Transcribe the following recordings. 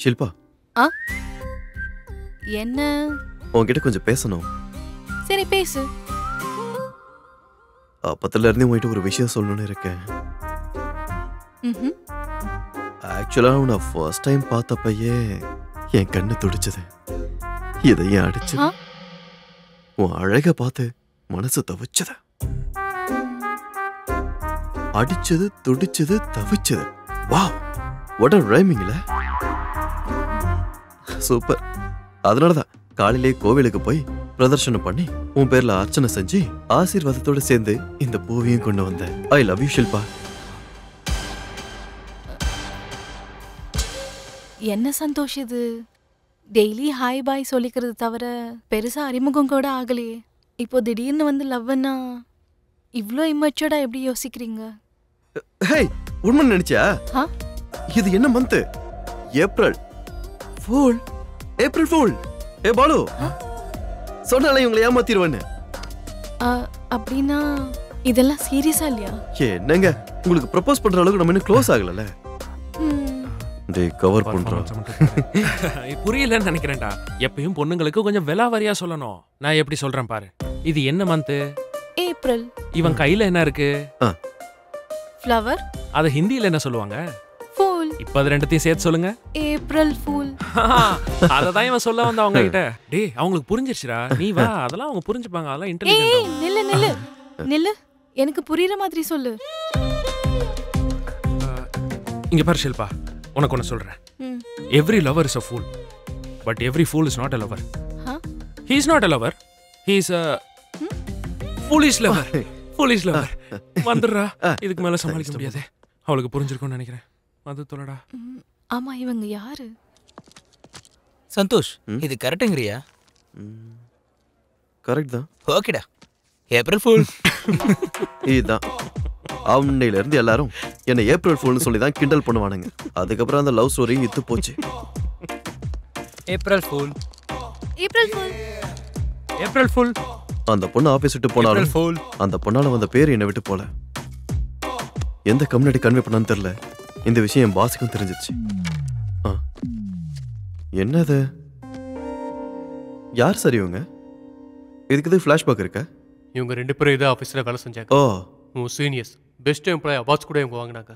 ஷில்பா. என்ன? உன்கிட்ட கொஞ்சம் பேசணும். சரி பேசு. அப்பத்துல இருந்து உன்கிட்ட ஒரு விஷயம் சொல்லணும்னு இருக்கேன். ஆக்சுவலா உன்னை ஃபர்ஸ்ட் டைம் பார்த்தப்பயே என் கண்ணு துடிச்சது. இதையும் அடிச்சு உன் அழக பார்த்து மனசு தவிச்சது. அடிச்சது, துடிச்சது, தவிச்சது. வாவ், வாட் a rhyming இல்ல? சூப்பர். அதனாலதான் காலையிலே கோவிலுக்கு போய் பிரதர்ஷனம் பண்ணி உன் பேர்ல அர்ச்சனை செஞ்சு ஆசீர்வாதத்தோட சேர்ந்து இந்த பூவையும் கொண்டு வந்தேன். I love you Shilpa. என்ன சந்தோஷ் இது? டெய்லி ஹாய் பாய் சொல்லிக்கிறது தவிர பெருசா அறிமுகம் கூட ஆகலையே. இப்போ திடீர்னு வந்து லவ்னா இவ்ளோ இம்மச்சோர்டா எப்படி யோசிக்கிறீங்க? ஹேய், உண்மை நினைச்சா? இது என்ன month? April fool. April fool. ஏ பாலு, சொன்னாலே இவங்களை ஏமாத்திடுவேன்னு. அப்படின்னா இதெல்லாம் சீரியஸா இல்லையா? என்னங்க, உங்களுக்கு ப்ரப்போஸ் பண்ற அளவுக்கு நம்ம இன்னும் க்ளோஸ் ஆகலல. டேய் கவர் பண்றோம். புரியலன்னு நினைக்கிறேன்டா. எப்பயும் பொண்ணுங்களுக்கு கொஞ்சம் விலாவரியா சொல்லணும். நான் எப்படி சொல்றேன் பாரு. இது என்ன மந்த்? ஏப்ரல். இவன் கையில என்ன இருக்கு? ஃப்ளவர். அத ஹிந்தில என்ன சொல்லுவாங்க? ஃபூல். இப்ப அது ரெண்டத்தையும் சேர்த்து சொல்லுங்க. April fool. அததான் இவன் சொல்ல வந்த அவங்க கிட்ட. டேய் அவங்களுக்கு புரிஞ்சிருச்சுடா. நீ வா, அதெல்லாம் அவங்க புரிஞ்சுப்பாங்க. அதெல்லாம் இன்டெலிஜென்ட். ஏய் நில்லு நில்லு நில்லு. எனக்கு புரியுற மாதிரி சொல்லு. இங்க பாரு ஷில்பா, உனக்கு ஒன்னு சொல்றேன். Every lover is a fool, but every fool is not a lover. He is not a lover. He is a foolish lover. Foolish lover. வந்துடுறா. இதுக்கு மேல சமாளிக்க முடியாது. அவளுக்கு புரிஞ்சிருக்கும்னு நினைக்கிறேன். வந்து தொலைடா. ஆமா, இவங்க யாரு? சந்தோஷ், இது கரெக்ட்ங்கறியா? கரெக்ட் தான். ஓகேடா. April fool. இதுதான். அவன்னையில இருந்து எல்லாரும் என்ன ஏப்ரல் ஃபூல்னு சொல்லி தான் கிண்டல் பண்ணுவானுங்க. அதுக்கப்புறம் அந்த லவ் ஸ்டோரி இத்து போச்சு. April fool. April fool. April pool. அந்த பொண்ணு ஆபீஸ் விட்டு போனாலும் அந்த பொண்ணால வந்த பேர் என்னை விட்டு போல. எந்த கம்யூனிட்டி கன்வே பண்ணான்னு தெரியல. இந்த விஷயம் என் பாஸுக்கும் தெரிஞ்சிருச்சு. என்னது? யார் சரி இவங்க? இதுக்கு இது ஃபிளாஷ்பேக் இருக்கா? இவங்க ரெண்டு பேரும் இதே ஆஃபீஸில் வேலை செஞ்சாங்க. உன் சீனியர்ஸ் பெஸ்ட் எம்ப்ளாயி அவார்ட்ஸ் கூட இவங்க வாங்கினாங்க.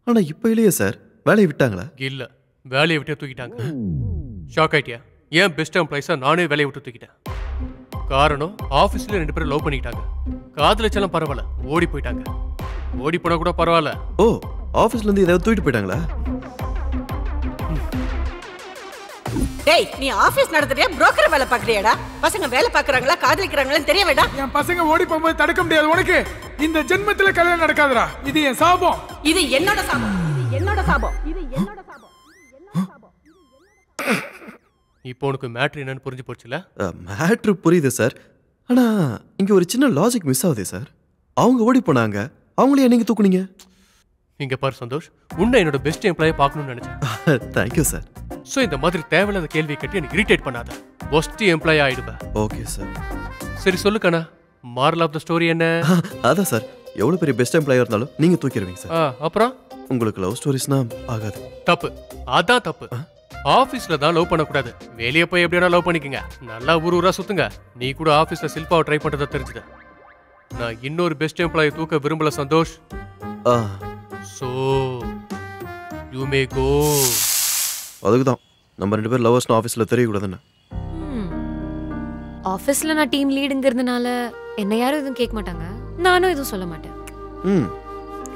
ஆனால் இப்போ இல்லையே சார், வேலையை விட்டாங்களா? இல்லை, வேலையை விட்டு தூக்கிட்டாங்க. ஷாக் ஆயிட்டியா? ஏன் பெஸ்ட் எம்ப்ளாயிஸாக நானே வேலையை விட்டு தூக்கிட்டேன். காரணம் ஆஃபீஸில் ரெண்டு பேரும் லவ் பண்ணிக்கிட்டாங்க. காதலிச்சாலும் பரவாயில்ல, ஓடி போயிட்டாங்க. ஓடி போனா கூட பரவாயில்ல. ஓ, ஆஃபீஸ்லேருந்து ஏதாவது தூக்கிட்டு போயிட்டாங்களா? டேய், நீ ஆபீஸ் நடத்துறியா, புரோக்கர் வேலை பார்க்கறியாடா? பசங்க வேலை பார்க்கறாங்களா காதலிக்கறாங்களான்னு தெரிய வேண்டாம்? என் பசங்க ஓடி போகும்போது தடுக்க முடியாது உனக்கு. இந்த ஜென்மத்துல கல்யாணம் நடக்காதுடா. இது என் சாபம். இது என்னோட சாபம். இது என்னோட சாபம். இது என்னோட சாபம். இப்போ உனக்கு மேட்ரு என்னன்னு புரிஞ்சு போச்சுல? மேட்ரு புரியுது சார். ஆனா இங்க ஒரு சின்ன லாஜிக் மிஸ் ஆகுது சார். அவங்க ஓடி போனாங்க, அவங்களே நீங்க தூக்குனீங்க. இங்க பாரு சந்தோஷ், உன்னை என்னோட பெஸ்ட் எம்ப்ளாயை பார்க்கணும்னு நினைச்சேன். Thank you sir. ஸோ இந்த மாதிரி தேவையில்லாத கேள்வி கட்டி எனக்கு இரிட்டேட் பண்ணாத. ஒஸ்ட் எம்ப்ளாயி ஆயிடுவேன். Okay sir. சரி சொல்லு கண்ணா, மாரல் ஆஃப் த ஸ்டோரி என்ன? அதான் சார், எவ்வளவு பெரிய பெஸ்ட் எம்ப்ளாயி இருந்தாலும் நீங்க தூக்கிடுவீங்க சார். அப்புறம் உங்களுக்கு லவ் ஸ்டோரிஸ்னா ஆகாது. தப்பு. அதான் தப்பு. ஆஃபீஸ்ல தான் லவ் பண்ணக்கூடாது. வெளியே போய் எப்படியா லவ் பண்ணிக்கங்க. நல்லா ஊரா சுத்துங்க. நீ கூட ஆஃபீஸ்ல சில்பாவை ட்ரை பண்றதா தெரிஞ்சுது. நான் இன்னொரு பெஸ்ட் எம்ப்ளாயி தூக்க விரும்பல சந்தோஷ். சோ யூ மே கோ. அதுக்கு தான் நம்ம ரெண்டு பேர் லவர்ஸ்னு ஆஃபீஸில் தெரியக்கூடாதுன்னு. ஆஃபீஸில் நான் டீம் லீடுங்கிறதுனால என்ன யாரும் எதுவும் கேட்க மாட்டாங்க. நானும் எதுவும் சொல்ல மாட்டேன்.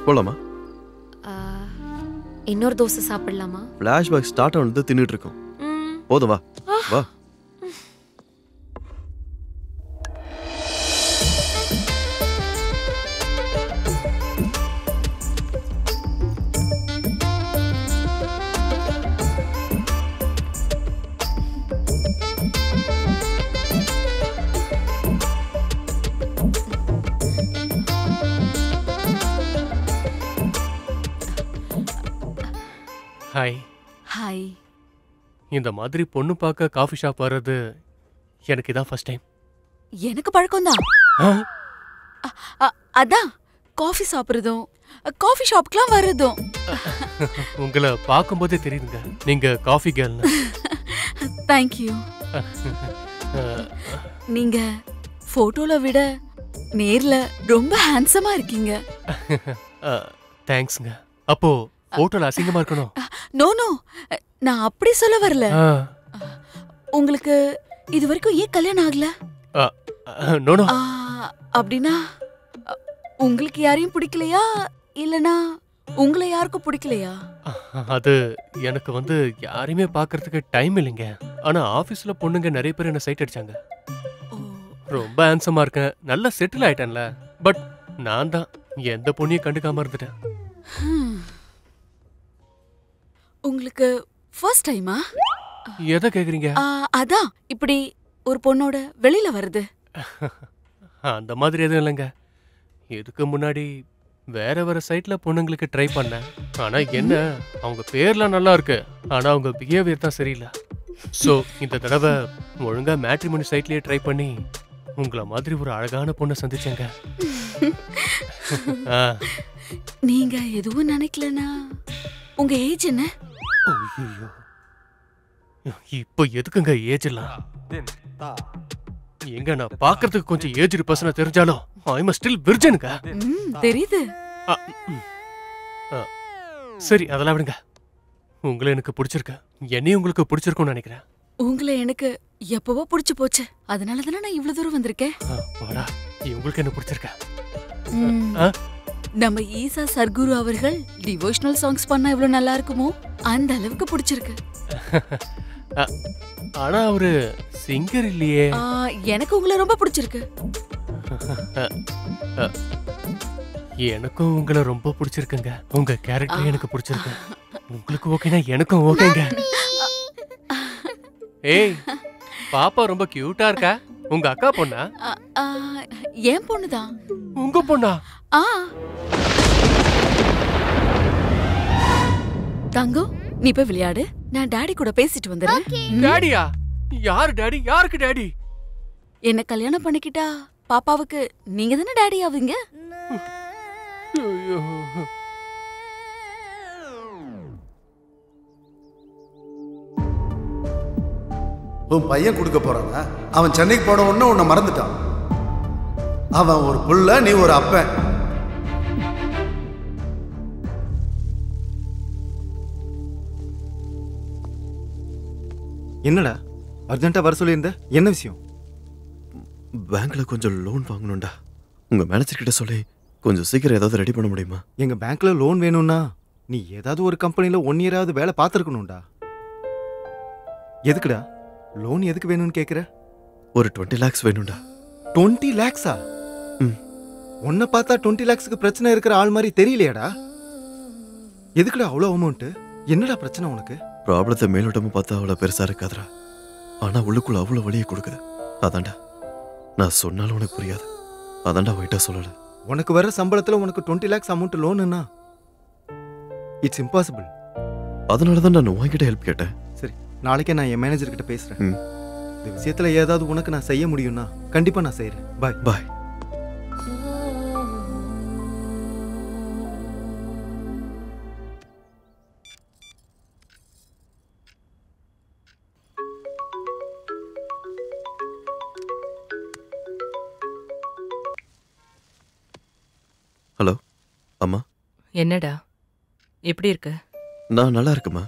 போலாமா? இன்னொரு தோசை சாப்பிடலாமா? ஃப்ளாஷ்பேக் ஸ்டார்ட் ஆனது தின்னுட்டு இருக்கோம். போதும் வா வா. ஹாய். ஹாய். இந்த மாதிரி பொண்ணு பார்க்க காஃபி ஷாப் வர்றது எனக்கு இதான் ஃபர்ஸ்ட் டைம். எனக்கு பழக்கம் தான். அதான் காஃபி சாப்பிடுறதும் காஃபி ஷாப்க்குலாம் வர்றதும். உங்களை பார்க்கும்போதே தெரியுதுங்க நீங்க காஃபி கேர்ள்னு. தேங்க்யூ. நீங்க போட்டோல விட நேர்ல ரொம்ப ஹேண்ட்ஸமா இருக்கீங்க. தேங்க்ஸ்ங்க. அப்போ போட்டோல அசிங்கமா இருக்கணும்? நோ நோ, நான் அப்படி சொல்ல வரல. உங்களுக்கு இது வரைக்கும் ஏன் கல்யாணம் ஆகல? No no. அப்படின்னா உங்களுக்கு யாரையும் பிடிக்கலையா இல்லனா உங்களை யாருக்கும் பிடிக்கலையா? அது எனக்கு வந்து யாரையுமே பார்க்கறதுக்கு டைம் இல்லைங்க. ஆனா ஆபீஸ்ல பொண்ணுங்க நிறைய பேர் என்ன சைட் அடிச்சாங்க. ரொம்ப ஹேண்ட்ஸமா இருக்கேன், நல்லா செட்டில் ஆயிட்டேன்ல. பட் நான் தான் எந்த பொண்ணையும் கண்டுக்காம இருந்துட்டேன். உங்களுக்கு ஃபர்ஸ்ட் டைமா? எதை கேக்குறீங்க? அதான் இப்படி ஒரு பொண்ணோட வெளியில வருது. அந்த மாதிரி எதுவும் இல்லைங்க. இதுக்கு முன்னாடி வேற வேற சைட்ல பொண்ணுங்களுக்கு ட்ரை பண்ணேன். ஆனா என்ன, அவங்க பேர்லாம் நல்லா இருக்கு, ஆனா அவங்க பிஹேவியர் தான் சரியில்லை. ஸோ இந்த தடவை ஒழுங்கா மேட்ரிமோனி சைட்லயே ட்ரை பண்ணி உங்களை மாதிரி ஒரு அழகான பொண்ணை சந்திச்சேங்க. நீங்க எதுவும் நினைக்கலனா உங்க ஏஜ் என்ன? இப்போ எதுக்குங்க ஏஜ் எல்லாம்? எங்க நான் பாக்குறதுக்கு கொஞ்சம் ஏஜ்டு பர்சனா தெரிஞ்சாலும் ஐ ஸ்டில் விர்ஜனுங்க. தெரியுது. சரி அதெல்லாம் விடுங்க. உங்களை எனக்கு பிடிச்சிருக்க, என்னையும் உங்களுக்கு பிடிச்சிருக்கும்னு நினைக்கிறேன். உங்களை எனக்கு எப்பவோ பிடிச்சு போச்சு, அதனால தானே நான் இவ்வளவு தூரம் வந்திருக்கேன். உங்களுக்கு என்ன பிடிச்சிருக்க? நம்ம ஈசா சர்க்குரு அவர்கள் டிவோஷனல் சாங்ஸ் பண்ணா எவ்வளவு நல்லா இருக்குமோ அந்த அளவுக்கு பிடிச்சிருக்கு. ஆனா அவரு சிங்கர் இல்லையே. எனக்கு உங்களை ரொம்ப பிடிச்சிருக்கு. எனக்கும் உங்களை ரொம்ப பிடிச்சிருக்குங்க. உங்க கேரக்டர் எனக்கு பிடிச்சிருக்கு. உங்களுக்கு ஓகேனா எனக்கும் ஓகேங்க. ஏய் பாப்பா ரொம்ப கியூட்டா இருக்கா. உங்க அக்கா பொண்ணா? என் பொண்ணுதான். உங்க பொண்ணா? தங்கம் நீ போய் விளையாடு, நான் டாடி கூட பேசிட்டு வந்துடுறேன். டாடியா? யாரு டாடி? யாருக்கு டாடி? என்ன கல்யாணம் பண்ணிக்கிட்டா பாப்பாவுக்கு நீங்க தானே டாடி ஆவீங்க. உன் பையன் கொடுக்க போறாங்க. அவன் சென்னைக்கு போன உடனே உன்னை மறந்துட்டான். அவன் ஒரு புள்ள, நீ ஒரு அப்பன். என்னடா அர்ஜென்ட்டா வர சொல்லியிருந்த? என்ன விஷயம்? பேங்க்ல கொஞ்சம் லோன் வாங்கணும்டா. உங்க மேனேஜர் கிட்ட சொல்லி கொஞ்சம் சீக்கிரம் ஏதாவது ரெடி பண்ண முடியுமா? எங்க பேங்க்ல லோன் வேணும்னா நீ ஏதாவது ஒரு கம்பெனில 1 இயராவது வேலை பார்த்துருக்கணும்டா. எதுக்குடா லோன் எதுக்கு வேணும்னு கேக்குற? ஒரு 20 lakhs வேணும்டா. 20 lakhs-ஆ? உன்னை பார்த்தா 20 lakhs-க்கு பிரச்சனை இருக்கிற ஆள் மாதிரி தெரியலையாடா? எதுக்குடா அவ்வளோ அமௌண்ட்? என்னடா பிரச்சனை உனக்கு? ப்ராப்ளத்தை மேலோட்டமா பார்த்தா அவ்வளோ பெருசா இருக்காதுடா, ஆனா உள்ளுக்குள்ள அவ்வளோ வழியை கொடுக்குது. அதான்டா நான் சொன்னாலும் உனக்கு புரியாது. அதான்டா ஒயிட்டா சொல்லல. உனக்கு வர சம்பளத்துல உனக்கு 20 lakhs அமௌண்ட் லோனுன்னா இட்ஸ் இம்பாசிபிள். அதனால தான் நான் உன்கிட்ட ஹெல்ப் கேட்டேன். சரி நாளைக்கே நான் என் மேனேஜர் கிட்ட பேசுறேன். இந்த விஷயத்துல ஏதாவது உனக்கு நான் செய்ய முடியும்னா கண்டிப்பா நான் செய்யறேன். பாய் பாய். ஹலோ அம்மா. என்னடா எப்படி இருக்க? நான் நல்லா இருக்கேம்மா.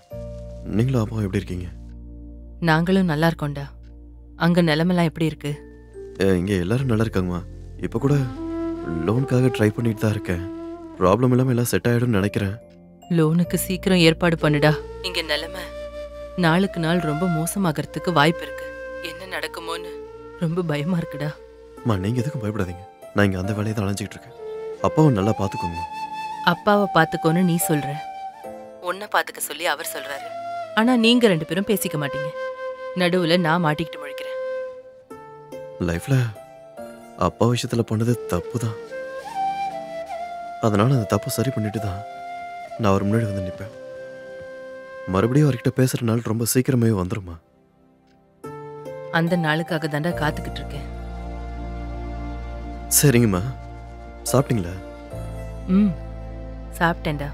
நீங்களும் அம்மா எப்படி இருக்கீங்க? நாங்களும் நல்லா இருக்கோம்டா. அங்க நிலைமெல்லாம் எப்படி இருக்கு? இங்கே எல்லாரும் நல்லா இருக்காங்கம்மா. இப்போ கூட லோனுக்காக ட்ரை பண்ணிட்டு தான் இருக்கேன். ப்ராப்ளம் இல்லாமல் எல்லாம் செட் ஆகிடும்னு நினைக்கிறேன். லோனுக்கு சீக்கிரம் ஏற்பாடு பண்ணுடா. இங்க நிலைமை நாளுக்கு நாள் ரொம்ப மோசமாகறதுக்கு வாய்ப்பு இருக்கு. என்ன நடக்குமோன்னு ரொம்ப பயமா இருக்குடா. அம்மா நீங்கள் எதுக்கும் பயப்படாதீங்க. நான் இங்கே அந்த வேலையை தான் அலைஞ்சிக்கிட்டு இருக்கேன். அப்பாவை நல்லா பார்த்துக்கோங்க. அப்பாவை பார்த்துக்கோன்னு நீ சொல்ற, உன்னை பார்த்துக்க சொல்லி அவர் சொல்றாரு. ஆனா நீங்க 2 பேரும் பேசிக்க மாட்டீங்க. நடுவுல நான் மாட்டிக்கிட்டு முழிக்கிறேன். லைஃப்ல அப்பா விஷயத்துல பண்ணது தப்பு தான். அதனால அந்த தப்பு சரி பண்ணிட்டு தான் நான் அவர் முன்னாடி வந்து நிற்பேன். மறுபடியும் அவர்கிட்ட பேசுற நாள் ரொம்ப சீக்கிரமே வந்துருமா? அந்த நாளுக்காக தாண்டா காத்துக்கிட்டு இருக்கேன். சரிங்கம்மா. சாப்பிட்டீங்களா? சாப்பிட்டேன்டா.